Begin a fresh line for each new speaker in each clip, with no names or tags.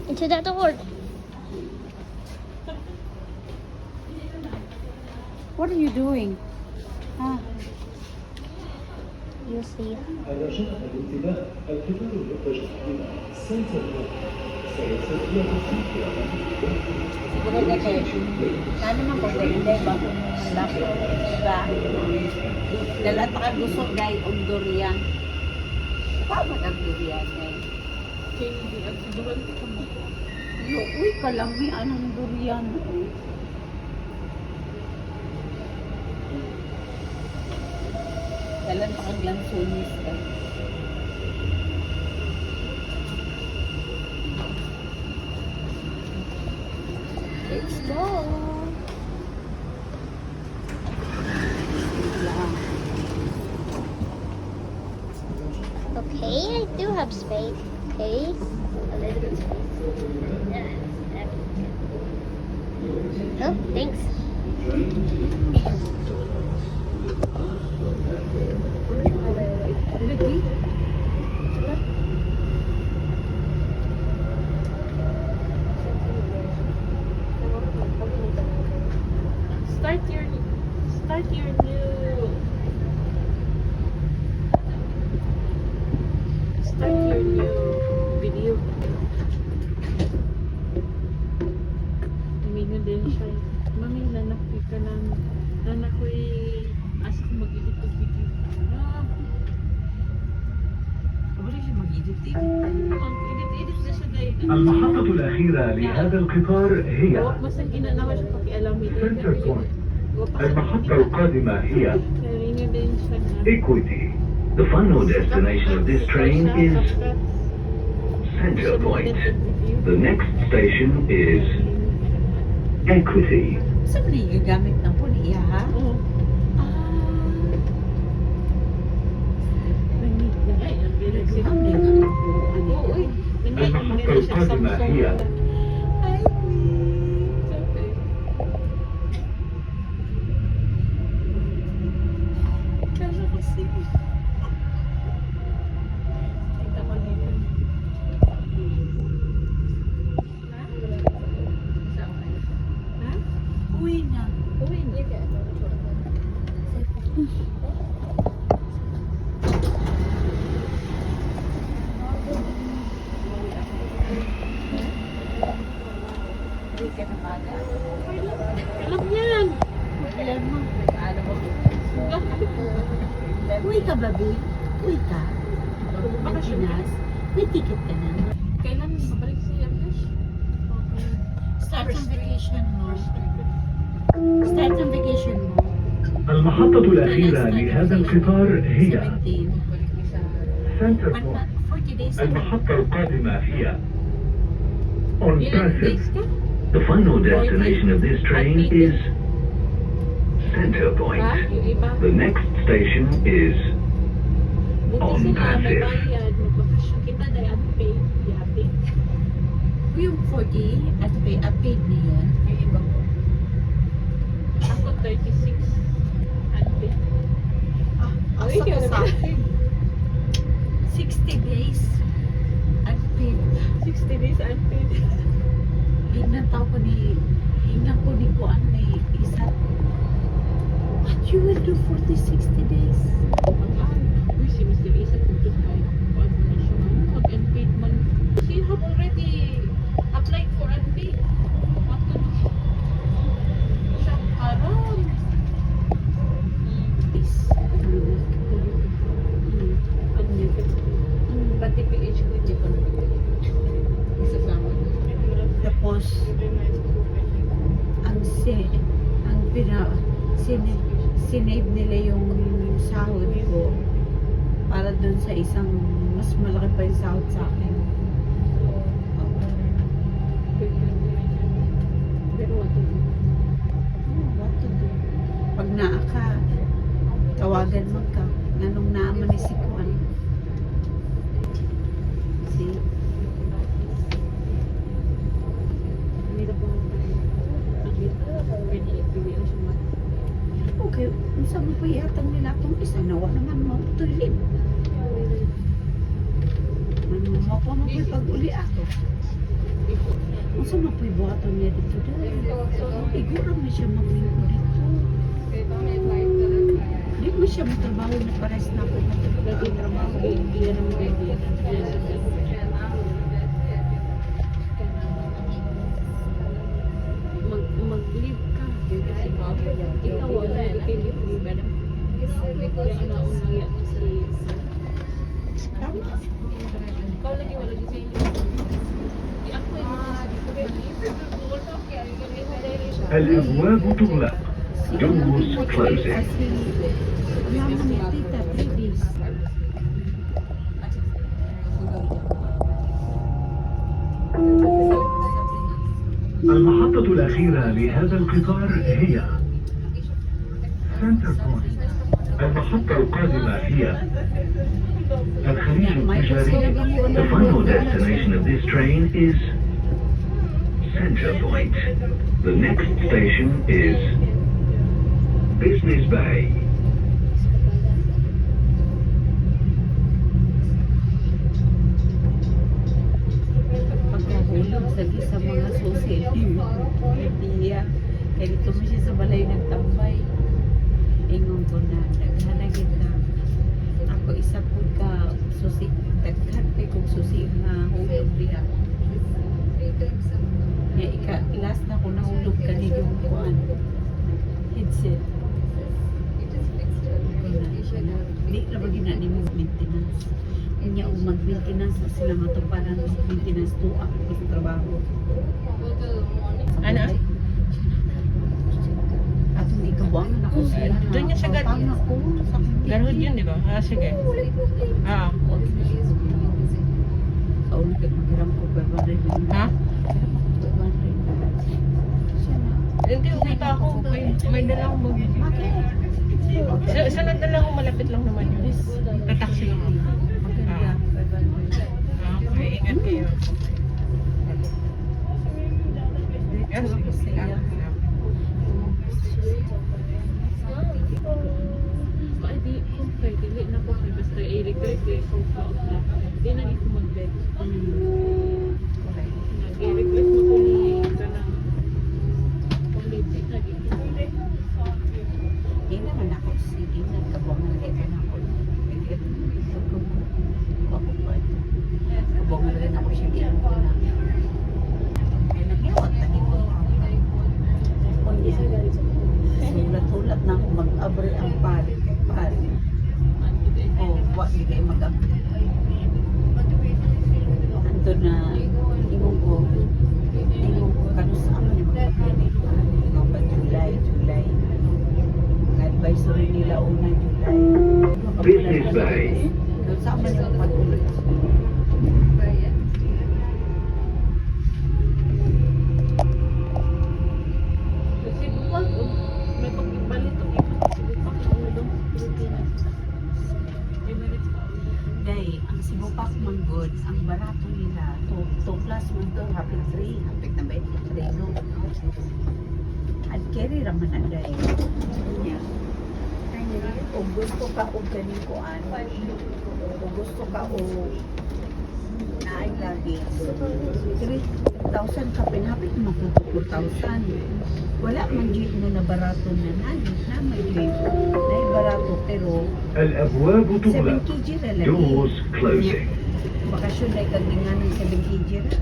Into that door.
What are you doing? Ah.
You'll see.
على شرط الانتباه القطار المتجه إلى سنتر بوك سيستطيع
Siguro na kayo. Sana man ko dahil ba kung lako. Diba? Dalat ka gusto guys og durian. Paano ka durian guys?
Hindi ang sigurang ka mo.
Yo, uy, kalami anong durian. Dalan pa kang lansones ka.
Let's go. Okay, I do have space. Okay. A little bit of space. Oh, thanks.
Start your new video. Mingo din siya. Mami, nanakit ka lang. Nanakoy asa ko mag-edit ng video.
Wala siya mag-edit eh.
Ang edit na siya dahil.
المحطة الأخيرة لهذا القطار هي
Masang ginanawa siya pakialam.
سنتر بوينت. المحطة القادمة هي
Mingo din siya na.
Equity. The final destination of this train is Center Point. The next station is Equity.
Saan ba yung gagamit ng puliya ha?
Oo.
المحطة القادمة هي
Uwi na. Uwi ka na bata.
Alam yan.
Alam mo. Alam mo. Uwi ka ba, babe? Uwi ka? Pagkinas? May ticket ka na.
Kailan mabalik si Yamesh?
Start ang vacation mo. Start ang vacation mo.
المحطة الأخيرة لهذا القطار هي
17.
سنتر
40
بوينت.
days.
المحطة القادمة هي On
Ilan days
Passive.
ka?
The final destination of this train is Center
Ha?
Point.
Yung iba?
The next station is
Buti
On
sila may
passive.
bayad. Magbakasyon kita dahil unpaid. Yati.
Yung 40 at paid na yun. Yung iba mo.
Ako 36. Unpaid. Uy,
Asa ka
kaya
sa
naman.
akin? 60 days at paid.
60 days unpaid.
Hingnan ko ni Kuan may isa. What you will do for the 60 days?
Uy, si Mr. Isa tuntun kay kuan mo na siya. Mag-unpaid man. She have already applied for unpaid. What to do? Siya, karon.
Please.
Pati PH ko hindi ko isasama.
Tapos, sinave nila yung sahod ko para dun sa isang mas malaki pa yung sahod sa akin.
Pero what to do?
What to do? Pag naa ka, tawagan mo ka. Nanong naaman ni si Kuan. See? Okay, unsa mo pa yatang nila itong isa nawa naman mo tulip. Ano mo pa mo pag-uli ako. Masa mapibuhatan niya dito dahil. Igura mo siya mamingko dito. Di mo siya matrabaho na pares na ako trabaho.
Yan ang baby. Mag-leave ka. Ikaw wala. Leave ba na? Yan na unang si... Ikaw lagi wala di sa inyo. Di ako yung
الأبواب تغلق. Doors closing.
Wala mo ni tita, 3 days.
المحطة الأخيرة لهذا القطار هي سنتر بوينت. المحطة القادمة هي الخليج التجاري. The final destination of this train is Center Point. The next station is Business Bay.
Pagkahulog sa mga susi. Hindi kaya dito mo siya sa balay nagtambay. Ingon ko na, naghanagin na. Ako isa po ka susi, daghan kay kong susi na hulog diha. Last na ko nahulog ka ni yung kuan. Headset. Hindi na ba ginani mo maintenance? Kanya o mag-maintenance na sila matuparan maintenance to ako sa trabaho.
Ano?
At hindi kabuangan ako sila.
Doon niya siya
Paano ako?
Garhood yun, di ba? Ah, sige. Ah.
Kauli ka maghiram ko ba ba rin?
Ha? Hindi, umita ako. May dala akong mag... Sa nagdala akong malapit lang naman yun. Tataksi lang ako. Okay, ingat kayo. Yes, di kung kay dili na ko kay basta i-regret ko na di na ito mag-bed. Nag-regret mo ko ni kanang kulit na dito.
Hindi naman ako sige na kabuangan rin na ako. Kabuangan rin ako siya diyan ko na. Ay naghiyawat na dito. Sulat-sulat na ako mag-abri ang pari. Wag di kayo mag-abri. Ando na ingong ko kano sa amin yung mag-abri. Ikaw ba July. Ang advisory nila una July.
Business Bay.
Sa amin yung mag-ulit.
Kasi buwan ko, may pagkipalit ang iba.
Day, ang Cebu Pac Manggod, ang barato nila, 2 plus man to, hapit 3, hapit na ba? 3, no? At carry raman na day. Yeah. Kung gusto ka o ganikuan, kung gusto ka o naay lagi, 3,000 ka pinapit mo kung 4,000. Wala man jeep mo na barato na na may jeep. Na barato pero
الأبواب
7
تغلق.
kg na lagi.
Doors closing.
Bakasyon na ikagingan ng 7 kg na.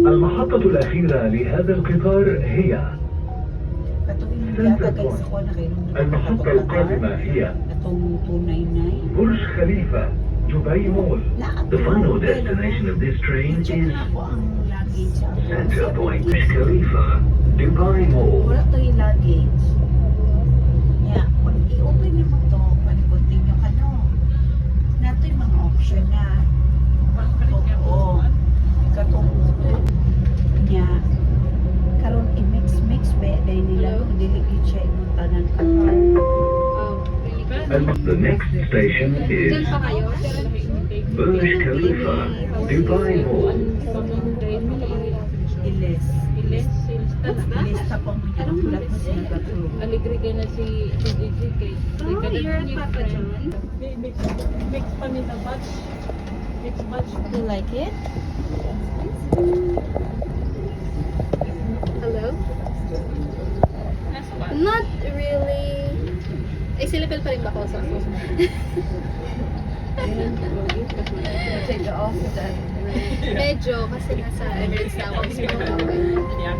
المحطة الأخيرة لهذا القطار هي
Katuwing yata guys ako na kayo nung
المحطة القادمة هي
Atong 299.
برج خليفة دبي مول. The final destination of this train
I-check
is
na ako ang luggage.
Center Point, Burj Khalifa, Dubai Mall.
Wala to yung luggage. Yeah, kung i-open niyo mo to, pag-continue ka no. Nato yung mga option na. Oo. Katong niya. Karon i-mix ba dahil nila no, diligid siya yung tanan kantar.
And the next station is Burj Khalifa, Dubai Mall.
Iles.
Iles,
Lista pa mo yung ulat mo sinagatulog.
Aligre kayo na si Gigi kay.
Oh, you're at Papa John?
Mix pa nila batch. Mix batch.
You like it? Hello? Not really. Ay, silipil pa rin ba ako sa phone?
Take off that.
Medyo, kasi nasa Emirates na ako.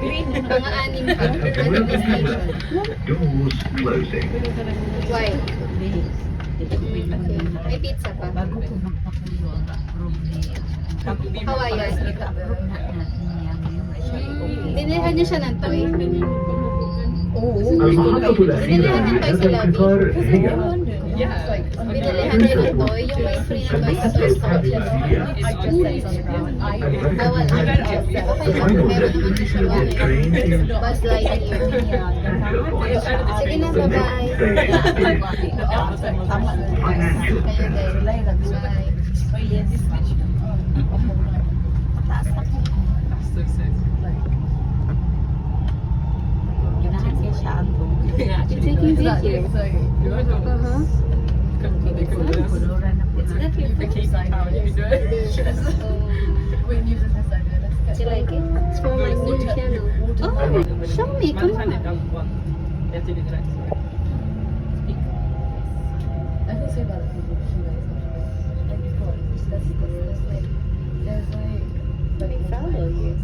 Green, mga anim pa. Ready na station.
Doors closing.
Why?
Okay.
May pizza pa.
Bago ko magpapulo ang approve niya.
How are you?
Approve na natin niya ngayon. Ay, siya i-okay.
Dinilhan niyo siya ng toy.
Oo.
المحطة الأخيرة لهذا القطار هي
Binilihan niyo ng toy. Yung may free na toy sa Toy Story. Bawal.
The final destination of this train is
Buzz Lightyear.
Center Point.
Sige na,
The
bye-bye.
next station is Financial Center.
Bye.
Ginahan niya siya ang
You're taking video. Uh-huh.
Kuluran na po
It's not your first. Do you like it? It's from my new channel. Oh, show me. Come on. Follow you.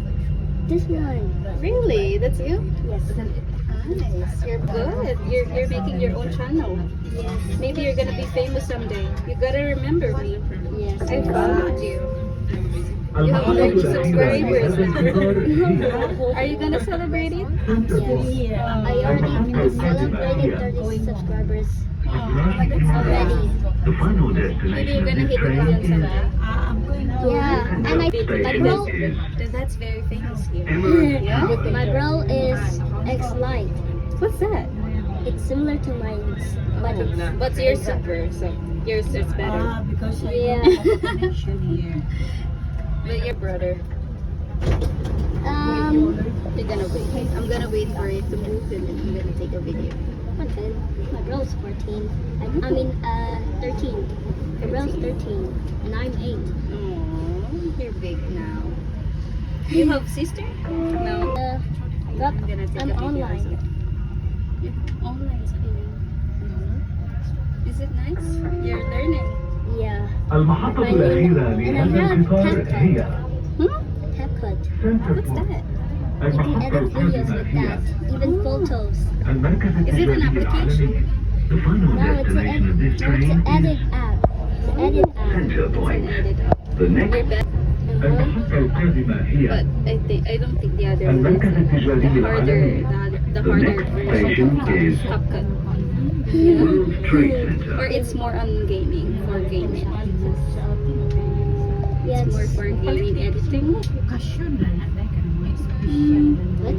This one. Really? That's you? Yes. Nice. You're good. You're making your own channel. Yes. Maybe you're gonna be famous someday. You gotta remember me. Yes. I followed you. You have
المحطة
30
الأخيرة
subscribers.
لهذا القطار هي
Are you gonna celebrate it?
Center Point.
I already celebrated 30 subscribers. Already.
The final
Maybe
destination
you're
of
gonna
this
hit the
train
million
is
someday.
I'm going to...
Yeah, and my
station
bro,
is
that's very famous here.
Emirates
Yeah, my bro is X-Lite.
What's that?
It's similar to mine's,
But yours super, so yours is better.
Because I
Yeah.
don't have connection here.
But your brother. You're gonna wait. I'm gonna wait for it to move and then I'm gonna take a video. Okay. My bro's 14. I mean, 13. My bro's 13 and I'm 8.
Oh, you're big now. You have sister? No.
But
I'm gonna take
I'm
a video
online.
also.
Yeah, online schooling.
Is it nice? You're learning.
Yeah.
المحطة الأخيرة لهذا القطار هي
CapCut.
سنتر
What's
بوينت.
that?
You can
المحطة
edit videos
القادمة
with
هي
that. Even photos.
المركز
Is it an
التجاري العالمي. The final
No, it's
destination of this train
an edit
is
app. Edit app.
Center Point. The
You're
next
better.
المحطة القادمة
But
هي
I don't think the other one
المركز
is
التجاري
the harder,
العالمي.
the
The
harder
next station is
CapCut.
World Trade
Or
Center.
it's more on gaming, for gaming.
Yes.
It's more for gaming editing.
Okasyon na na. Dahil ka na mga special.
What?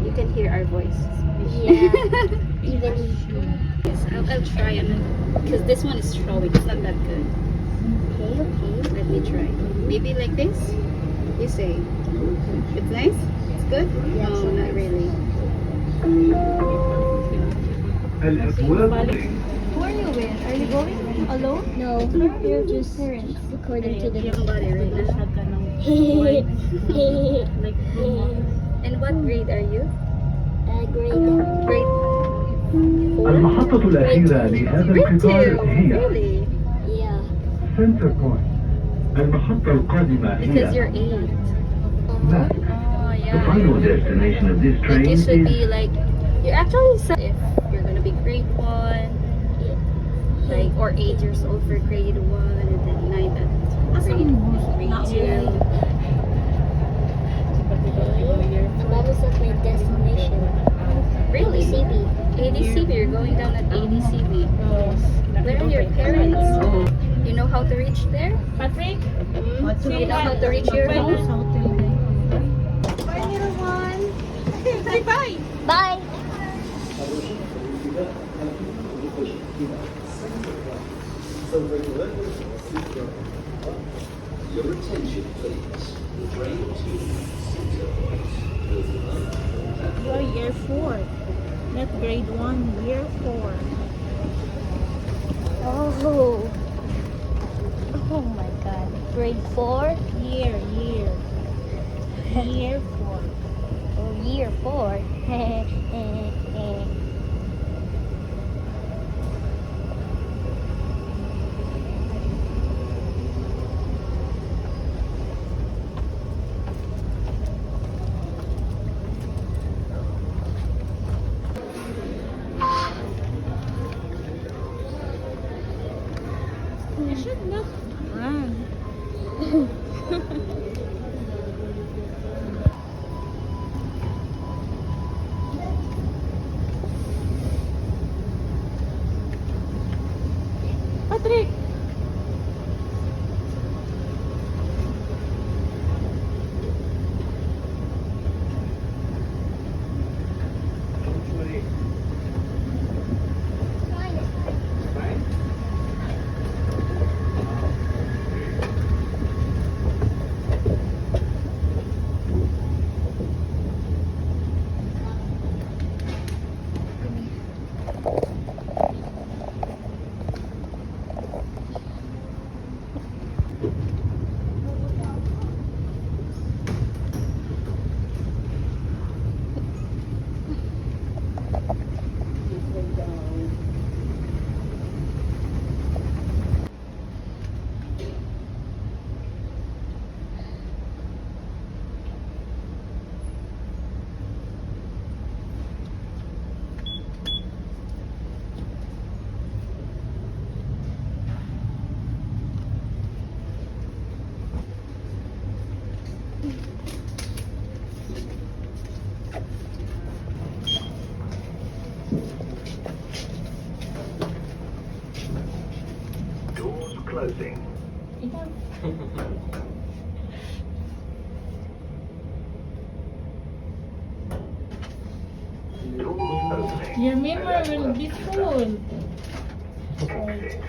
You can hear our voice.
Yeah. Even
Yes, I'll try on it. Because this one is showing. It's not that good.
okay.
Let me try. Maybe like this? You say. It's nice? It's good?
Yes.
No, not really.
الأبواب
Who are you with? Are you going alone? No, we're just parents. According to the
Somebody right now. And what grade are you?
grade.
Grade 4?
المحطة الأخيرة لهذا
Grade 2.
القطار هي
Really?
Yeah.
سنتر بوينت. المحطة القادمة
Because you're
هي
8.
ماك.
Oh,
The
yeah.
final destination of this
Like
train
you should be
is
like, you're actually set if you're gonna be grade 1, like, or 8 years old for grade 1, and then 9 at grade 2.
I'm almost at my destination.
Really?
ADCB.
ADCB, you're going down at ADCB. Where are your parents? You know how to reach there?
Patrick?
You know how to reach your home?
Bye, little one. Bye. Bye.
Your attention, please. Train to Center Point.
You are year 4. Not grade 1, year 4.
Oh. Oh my god. Grade 4?
Year. Year 4.
Oh, year 4.
You should not run. Patrick!
Doors closing. Doors opening.
Your memory will be full.
Exit.